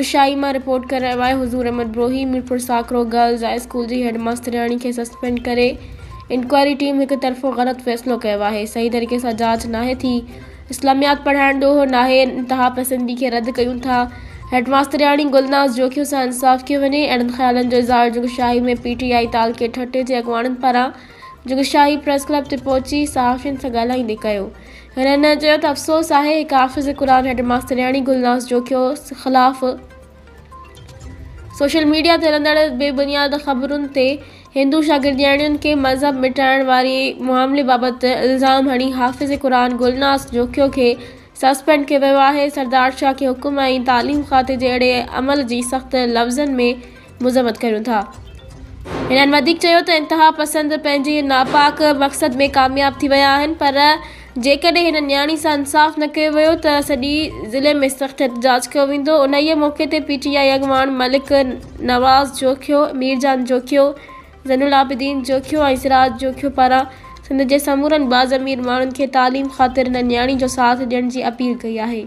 शाही मां रिपोर्ट कर रहियो आहे। हुज़ूर Ahmed Brohi Mirpur Sakro girls high school जी हेड मास्टरियाणी खे सस्पेंड करे इंक्वायरी टीम हिकु तरफ़ो ग़लत फ़ैसिलो कयो आहे। सही तरीक़े सां जांच नाहे थी। इस्लामियात पढ़ाइण ॾोहो नाहे। इंतिहा पसंदी खे रद्द कयूं था। हेड मास्टरियाणी गुलनाज़ जोखियो सां इंसाफ़ कयो वञे। अहिड़नि ख़्यालनि जो इज़हार जुगशाही में PTI तालके ठटे जे अॻुवाणनि पारां जुगशाही प्रेस क्लब ते पहुची सहाफ़ियुनि सां ॻाल्हाईंदे कयो। हिननि चयो त अफ़सोस आहे हिकु हाफ़िज़ क़ुरान हेड मास्टरियाणी गुलनाज़ जोखियो ख़िलाफ़ सोशल मीडिया ते हलंदड़ बेबुनियाद ख़बरुनि ते हिंदू शागिर्दियाणियुनि खे मज़हब मिटाइण वारे मामले बाबति इल्ज़ाम हणी हाफ़िज़ क़ुरान गुलनाज़ जोखियो खे सस्पेंड कयो वियो आहे। सरदार शाह खे हुकुम ऐं तालीम खाते जे अहिड़े अमल जी सख़्त लफ़्ज़नि में मुज़म्मत कयूं था। हिननि वधीक चयो त इंतिहा पसंद पंहिंजे नापाक मक़सद में कामयाब थी विया आहिनि, पर जेकॾहिं हिन न्याणी सां इंसाफ़ न कयो वियो त सॼी ज़िले में सख़्त एहतजाज कयो वेंदो। उन्हीअ मौक़े ते PTI अॻुवान मलिक नवाज़ जोखियो, मीरजान जोखियो, ज़ैनुल आबिदीन जोखियो ऐं सिराज जोखियो पारां सिंध जे समूरनि बाज़मीर माण्हुनि खे तालीम ख़ातिर हिन न्याणी जो साथ ॾियण जी अपील कई आहे।